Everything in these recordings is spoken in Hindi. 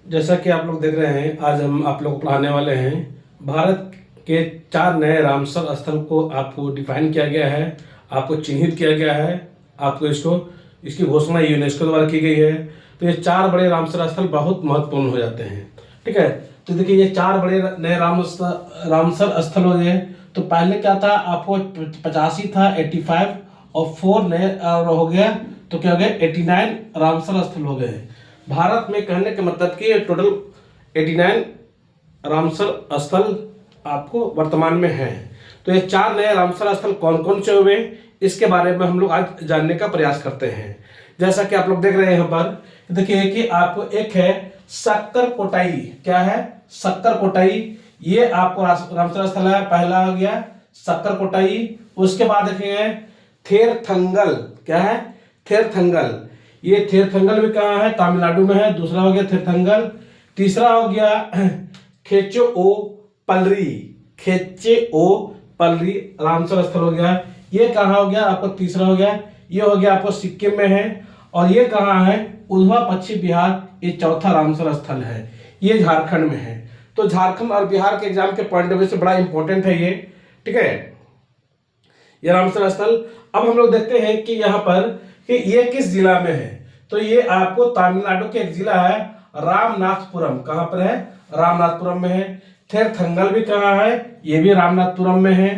जैसा कि आप लोग देख रहे हैं, आज हम आप लोग को पढ़ाने वाले हैं भारत के 4 नए रामसर स्थल को आपको डिफाइन किया गया है, आपको चिन्हित किया गया है, आपको इसकी घोषणा यूनेस्को द्वारा की गई है। तो ये 4 बड़े रामसर स्थल बहुत महत्वपूर्ण हो जाते हैं। ठीक है, तो देखिए ये 4 बड़े नए रामसर स्थल हो गए। तो पहले क्या था, आपको 85 था, 85 और 4 नए और हो गया, तो क्या हो गया 89 रामसर स्थल हो गए। भारत में कहने का मतलब कि टोटल 89 रामसर स्थल आपको वर्तमान में हैं। तो ये 4 नए रामसर स्थल कौन कौन से हुए, इसके बारे में हम लोग आज जानने का प्रयास करते हैं। जैसा कि आप लोग देख रहे हैं यहाँ पर, देखिए कि आपको एक है सक्कर कोटाई। क्या है? सक्कर कोटाई। ये आपको रामसर स्थल है, पहला हो गया सक्कर कोटाई। उसके बाद देखिए थेरथंगल। क्या है? थेरथंगल। ये थेरथंगल भी कहाँ है? तमिलनाडु में है। दूसरा हो गया थेरथंगल। तीसरा हो गया खेचो ओ पलरी। खेचे ओ पलरी रामसर स्थल हो गया। ये कहाँ हो गया आपको? तीसरा हो गया। ये हो गया आपको सिक्किम में है। और ये कहाँ है? उधवा पश्चिम बिहार। ये चौथा रामसर स्थल है, ये झारखंड में है। तो झारखंड और बिहार के एग्जाम के पॉइंट ऑफ व्यू से बड़ा इंपॉर्टेंट है ये। ठीक है, ये रामसर स्थल। अब हम लोग देखते हैं कि यहाँ पर कि ये किस जिला में है। तो ये आपको तमिलनाडु के एक जिला है रामनाथपुरम। कहाँ पर है? रामनाथपुरम में है। थेरथंगल भी कहाँ है? ये भी रामनाथपुरम में है।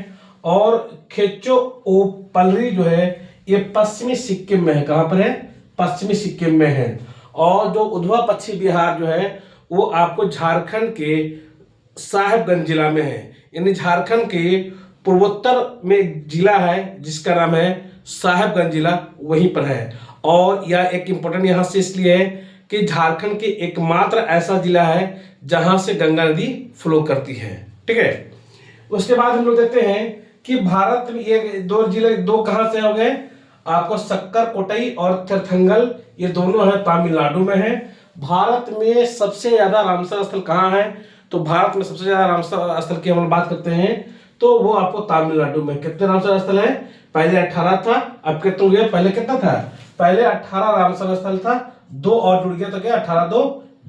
और खेचो ओ पलरी जो है ये पश्चिमी सिक्किम में है। कहाँ पर है? पश्चिमी सिक्किम में है। और जो उधवा पश्चिम बिहार जो है वो आपको झारखंड के साहेबगंज जिला में है। यानी झारखंड के पूर्वोत्तर में जिला है जिसका नाम है साहेबगंज जिला, वहीं पर है। और यह एक इम्पोर्टेंट यहाँ से इसलिए है कि झारखंड के एकमात्र ऐसा जिला है जहां से गंगा नदी फ्लो करती है। ठीक है, उसके बाद हम लोग देखते हैं कि भारत में ये 2 जिले, 2 कहां से हो गए आपको? सक्कर कोटई और थेरथंगल, ये दोनों है तमिलनाडु में है। भारत में सबसे ज्यादा रामसर स्थल कहाँ है? तो भारत में सबसे ज्यादा रामसर स्थल की हम बात करते हैं तो वो आपको तमिलनाडु में। कितने रामसर स्थल है? पहले 18 था, अब कितने हुए? पहले कितना था? पहले 18 रामसर स्थल था, 2 और जुड़ गया तो क्या 18 2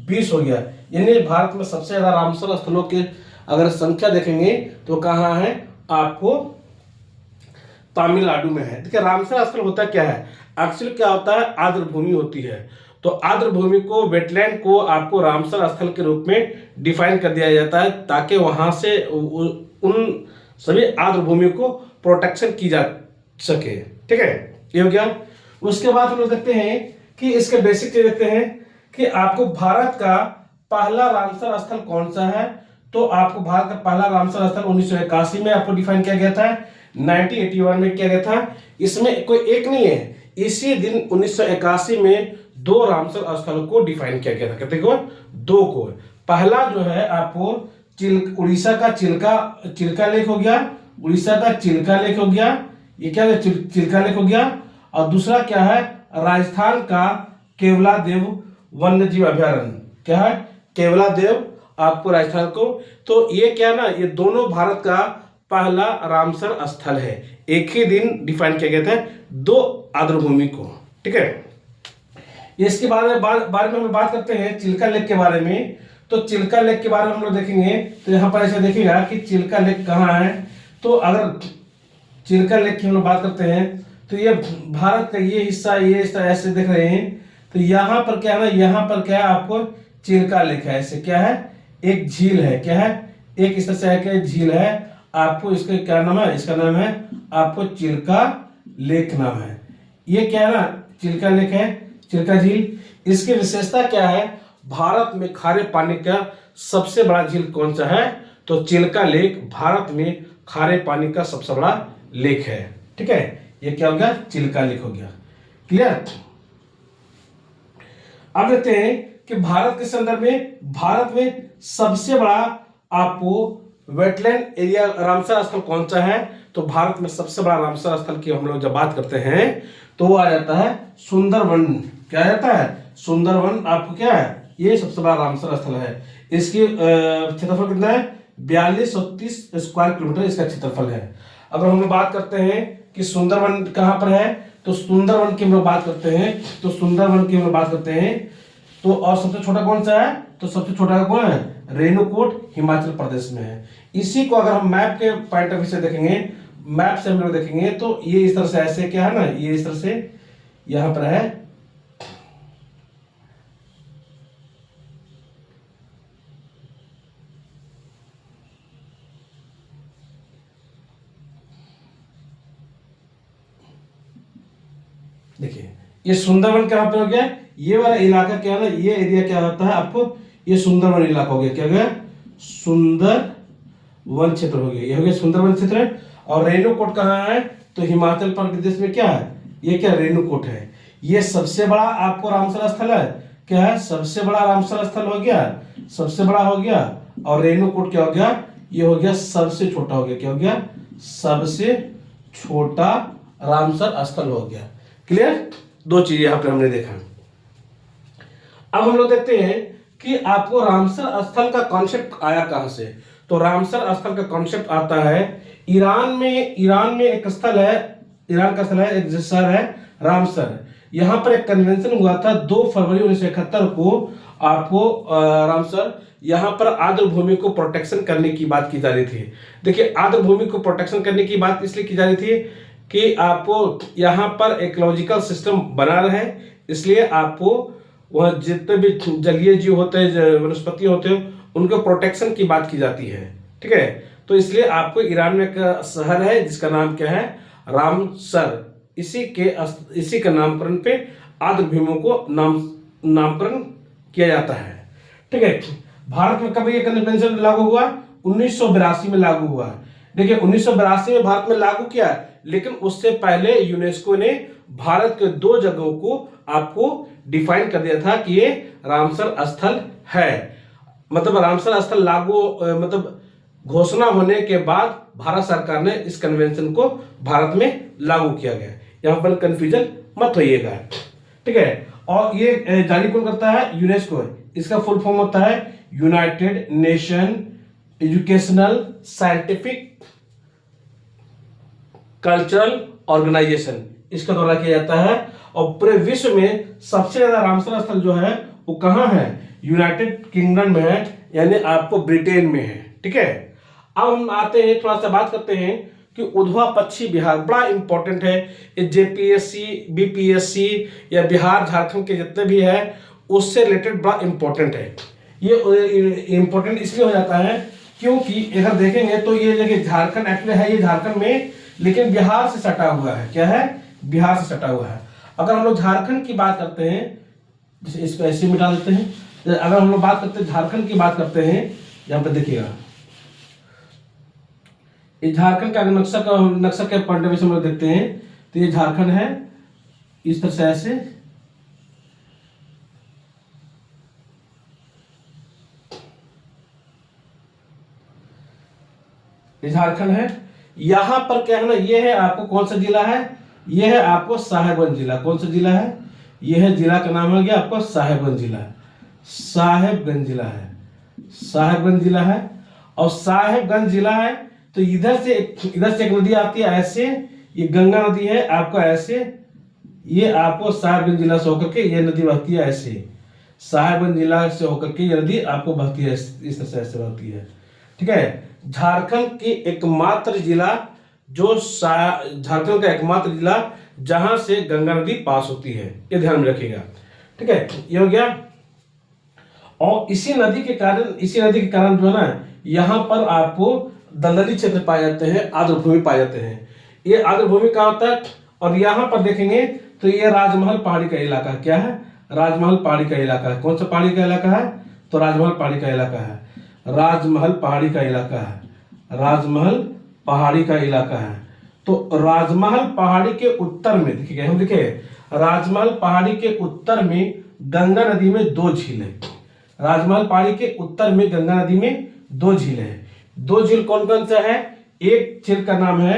20 हो गया। यानी भारत में सबसे ज्यादा रामसर स्थलों की अगर संख्या देखेंगे तो कहाँ है? आपको तमिलनाडु में है। देखिए रामसर स्थल होता क्या है? एक्चुअली क्या होता है? आर्द्र भूमि होती है। तो आर्द्र भूमि को, वेटलैंड को आपको रामसर स्थल के रूप में डिफाइन कर दिया जाता है ताकि वहां से उन सभी आर्द्र भूमि को प्रोटेक्शन की जा सके। ठीक है, ये हो गया। उसके बाद हम लोग देखते हैं कि इसके बेसिक चीज देखते हैं कि आपको भारत का पहला रामसर स्थल कौन सा है। तो आपको भारत का पहला रामसर स्थल 1981 में आपको डिफाइन किया गया था, 1981 में किया गया था। इसमें कोई एक नहीं है, इसी दिन 1981 में 2 रामसर स्थलों को डिफाइन किया गया था। कितने को? 2 को। पहला जो है आपको उड़ीसा का चिल्का लेक हो गया। उड़ीसा का चिल्का लेक हो गया, ये क्या है? चिल्का लेक हो गया। और दूसरा क्या है? राजस्थान का केवलादेव वन्यजीव अभयारण्य। क्या है? केवलादेव आपको राजस्थान को। तो ये क्या ना, ये दोनों भारत का पहला रामसर स्थल है। एक ही दिन डिफाइन किया गया था 2 आर्द्र भूमि को। ठीक है, इसके बारे में हम बात करते हैं चिल्का लेक के बारे में। तो चिल्का लेक के बारे में हम लोग देखेंगे तो यहाँ पर ऐसा देखिएगा कि चिल्का लेक कहाँ है। तो अगर चिल्का लेक की हम लोग बात करते हैं तो ये भारत का ये हिस्सा ऐसे देख रहे हैं। तो यहाँ पर क्या है ना, यहाँ पर क्या है आपको चिल्का लेक है। ऐसे क्या है? एक झील है। क्या है? एक इस तरह से है कि झील है। आपको इसका क्या नाम है? इसका नाम है आपको चिल्का लेक नाम है। ये क्या है ना, चिल्का लेक है, चिल्का झील। इसकी विशेषता क्या है? भारत में खारे पानी का सबसे बड़ा झील कौन सा है? तो चिल्का लेक भारत में खारे पानी का सबसे बड़ा लेक है। ठीक है, ये क्या हो गया? चिल्का लेक हो गया। क्लियर? अब देखते हैं कि भारत के संदर्भ में भारत में सबसे बड़ा आपको वेटलैंड एरिया रामसर स्थल कौन सा है? तो भारत में सबसे बड़ा रामसर स्थल की हम लोग जब बात करते हैं तो वो आ जाता है सुंदरवन। क्या आ जाता है? सुंदरवन। आपको क्या है? ये सबसे बड़ा रामसर स्थल है। इसकी क्षेत्रफल कितना है? 4230 स्क्वायर किलोमीटर इसका क्षेत्रफल है। अगर हम लोग बात करते हैं कि सुंदरवन कहाँ पर है, तो सुंदरवन की हम लोग बात करते हैं तो और सबसे छोटा कौन सा है, तो सबसे छोटा कौन है, रेणुकूट हिमाचल प्रदेश में है। इसी को अगर हम मैप के पॉइंट ऑफ व्यू से देखेंगे, मैप से हम लोग देखेंगे तो ये इस तरह से ऐसे क्या है ना, ये इस तरह से यहां पर है, देखिए ये सुंदरवन कहां पे हो गया, ये वाला इलाका क्या है ना, ये एरिया क्या होता है आपको, ये सुंदरवन इलाका हो गया, क्या हो गया, सुंदरवन क्षेत्र हो गया, ये हो गया सुंदरवन क्षेत्र। और रेणुकूट कहाँ है, तो हिमाचल प्रदेश में क्या है, ये क्या रेणुकूट है। ये सबसे बड़ा आपको रामसर स्थल है, क्या है, सबसे बड़ा रामसर स्थल हो गया, सबसे बड़ा हो गया। और रेणुकूट क्या हो गया, ये हो गया सबसे छोटा हो गया, क्या हो गया, सबसे छोटा रामसर स्थल हो गया। क्लियर, दो चीज यहां पे हमने देखा। अब हम लोग देखते हैं कि आपको रामसर स्थल का कॉन्सेप्ट आया कहां से। तो रामसर स्थल का कॉन्सेप्ट आता है ईरान में एक स्थल है, ईरान का स्थल है, एक शहर है रामसर। यहां पर एक कन्वेंशन हुआ था 2 फरवरी 1971 को, आपको रामसर, यहां पर आर्द्र भूमि को प्रोटेक्शन करने की बात की जा रही थी। देखिए आर्द्र भूमि को प्रोटेक्शन करने की बात इसलिए की जा रही थी कि आपको यहाँ पर इकोलॉजिकल सिस्टम बना रहे, इसलिए आपको वह जितने भी जलीय जीव होते हैं, वनस्पति होते हैं, उनको प्रोटेक्शन की बात की जाती है, ठीक है। तो इसलिए आपको ईरान में एक शहर है जिसका नाम क्या है, रामसर। इसी के नामकरण पे आर्द्र भूमियों को नामकरण किया जाता है, ठीक है। भारत में कब ये कन्वेंशन लागू हुआ, 1982 में लागू हुआ। देखिए 1982 में भारत में लागू किया, लेकिन उससे पहले यूनेस्को ने भारत के 2 जगहों को आपको डिफाइन कर दिया था कि ये रामसर स्थल है। मतलब रामसर स्थल लागू मतलब घोषणा होने के बाद भारत सरकार ने इस कन्वेंशन को भारत में लागू किया गया। यहां पर कंफ्यूजन मत होइएगा, ठीक है। और ये जारी कौन करता है, यूनेस्को। इसका फुल फॉर्म होता है united nation educational scientific cultural organisation, इसका दौरा किया जाता है। और पूरे विश्व में सबसे ज्यादा रामसर स्थल जो है वो कहां है, यूनाइटेड किंगडम में है, यानी आपको ब्रिटेन में है, ठीक है। अब हम आते हैं, थोड़ा सा बात करते हैं कि उधवा पश्चिम बिहार बड़ा इंपॉर्टेंट है। ये जेपीएससी, बीपीएससी या बिहार झारखंड के जितने भी है उससे रिलेटेड बड़ा इंपॉर्टेंट है। ये इंपॉर्टेंट इसलिए हो जाता है क्योंकि अगर देखेंगे तो ये जगह झारखंड एक्चुअली है, ये झारखंड में, लेकिन बिहार से सटा हुआ है, क्या है, बिहार से सटा हुआ है। अगर हम लोग झारखंड की बात करते हैं, जैसे इसको ऐसे मिटा देते हैं, अगर हम लोग बात करते हैं झारखंड की बात करते हैं, यहां पर देखिएगा ये झारखंड का नक्शा के पॉइंट ऑफ व्यू से हम लोग देखते हैं तो ये झारखंड है, इस तरह से ऐसे, ये झारखंड है। यहां पर क्या है ना, ये है आपको कौन सा जिला है, ये है आपको साहेबगंज जिला। कौन सा जिला है, ये है जिला का नाम हो गया आपको साहेबगंज जिला, साहेबगंज जिला है, साहेबगंज जिला है। और साहेबगंज जिला है तो इधर से एक नदी आती है ऐसे, ये गंगा नदी है आपको ऐसे, ये आपको साहेबगंज जिला से होकर के ये नदी बहती है ऐसे, साहेबगंज जिला से होकर के ये नदी आपको बहती है इस तरह से ऐसे बहती है, ठीक है। झारखंड की एकमात्र जिला जो झारखंड का एकमात्र जिला जहां से गंगा नदी पास होती है, ये ध्यान में रखिएगा, ठीक है। ये हो गया। और इसी नदी के कारण जो है ना, यहाँ पर आपको दलदली क्षेत्र पाए जाते हैं, आर्द्र भूमि पाए जाते हैं। ये आर्द्र भूमि कहाँ होता है, और यहाँ पर देखेंगे तो ये राजमहल पहाड़ी का इलाका, क्या है, राजमहल पहाड़ी का इलाका है। कौन सा पहाड़ी का इलाका है, तो राजमहल पहाड़ी का इलाका है, राजमहल पहाड़ी का इलाका है, राजमहल पहाड़ी का इलाका है। तो राजमहल पहाड़ी के उत्तर में देखिए, हम देखे राजमहल पहाड़ी के उत्तर में गंगा नदी में 2 झील है। राजमहल पहाड़ी के उत्तर में गंगा नदी में 2 झील है। 2 झील कौन कौन सा है, एक झील का नाम है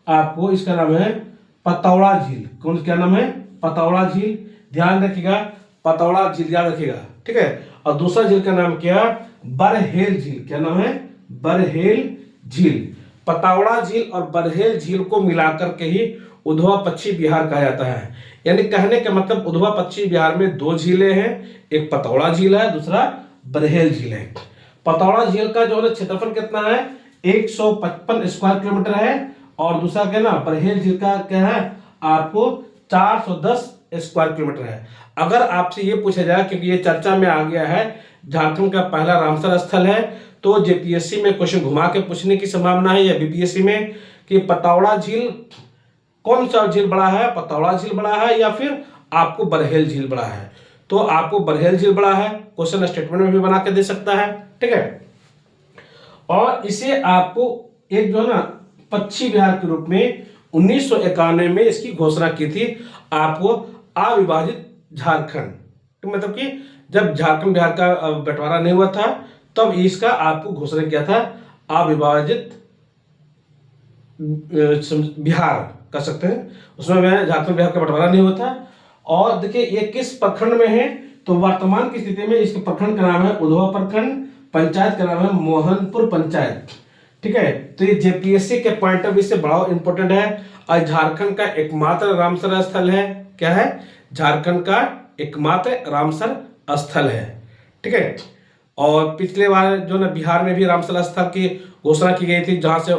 आपको, इसका नाम है पतौड़ा झील। कौन, क्या नाम है, पतौड़ा झील, ध्यान रखिएगा, पतौड़ा झील याद रखिएगा, ठीक है। और दूसरा झील का नाम क्या, बरहेल झील। क्या नाम है, बरहेल झील। पतौड़ा झील और बरहेल झील को मिलाकर के ही उधवा पश्चिम बिहार कहा जाता है। यानी कहने का मतलब उधवा पश्चिम बिहार में दो झीलें हैं, एक पतौड़ा झील है, दूसरा बरहेल झील है। पतौड़ा झील का जो है क्षेत्रफल कितना है, 155 स्क्वायर किलोमीटर है, और दूसरा क्या ना बरहेल झील का क्या है आपको 410 स्क्वायर किलोमीटर है। अगर आपसे ये पूछा जाए, क्योंकि ये चर्चा में आ गया है, झारखंड का पहला रामसर स्थल है, तो जेपीएससी में क्वेश्चन घुमा के पूछने की संभावना है, या बीपीएससी में, कि पतौड़ा झील कौन सा झील बड़ा है, पतौड़ा झील बड़ा है या फिर आपको बरहेल झील बड़ा है। तो आपको बरहेल झील बड़ा है, क्वेश्चन स्टेटमेंट में भी बना के दे सकता है, ठीक है। और इसे आपको एक जो है ना पश्चिम बिहार के रूप में 1991 में इसकी घोषणा की थी, आपको अविभाजित झारखंड। तो मतलब कि जब झारखंड बिहार का बंटवारा नहीं हुआ था, तब इसका आपको घोषणा किया था अविभाजित बिहार कर सकते हैं। उसमें झारखंड बिहार का बंटवारा नहीं हुआ था। और देखिए ये किस प्रखंड में है, तो वर्तमान की स्थिति में इसके प्रखंड का नाम है उधवा प्रखंड, पंचायत का नाम है मोहनपुर पंचायत, ठीक है। तो ये जेपीएससी के पॉइंट ऑफ व्यू से बड़ा इंपॉर्टेंट है, और झारखंड का एकमात्र रामसर स्थल है। क्या है, झारखंड का एकमात्र रामसर स्थल है, ठीक है। और पिछले बार जो ना बिहार में भी रामसर स्थल की घोषणा की गई थी, जहां से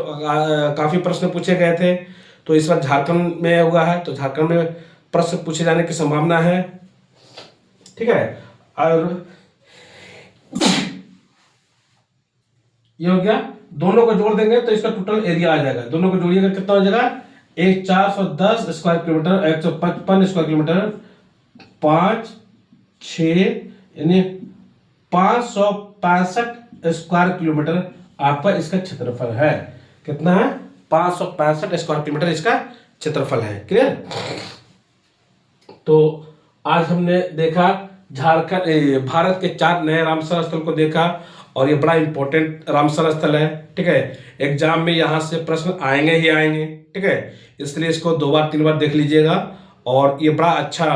काफी प्रश्न पूछे गए थे। तो इस बार झारखंड में हुआ है, तो झारखंड में प्रश्न पूछे जाने की संभावना है, ठीक है। और ये हो गया, दोनों को जोड़ देंगे तो इसका टोटल एरिया आ जाएगा। दोनों को जोड़िएगा कितना हो जाएगा, 410 स्क्वायर किलोमीटर, 155 स्क्वायर किलोमीटर, 5 6 यानी 565 स्क्वायर किलोमीटर आपका इसका क्षेत्रफल है। कितना है, 565 स्क्वायर किलोमीटर इसका क्षेत्रफल है। क्लियर। तो आज हमने देखा झारखंड भारत के 4 नए रामसर स्थल को देखा, और ये बड़ा इंपॉर्टेंट रामसर स्थल है, ठीक है। एग्जाम में यहाँ से प्रश्न आएंगे ही आएंगे, ठीक है। इसलिए इसको 2 बार 3 बार देख लीजिएगा, और ये बड़ा अच्छा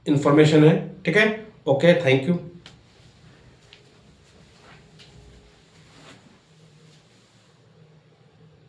इंफॉर्मेशन है, ठीक है। Okay, thank you.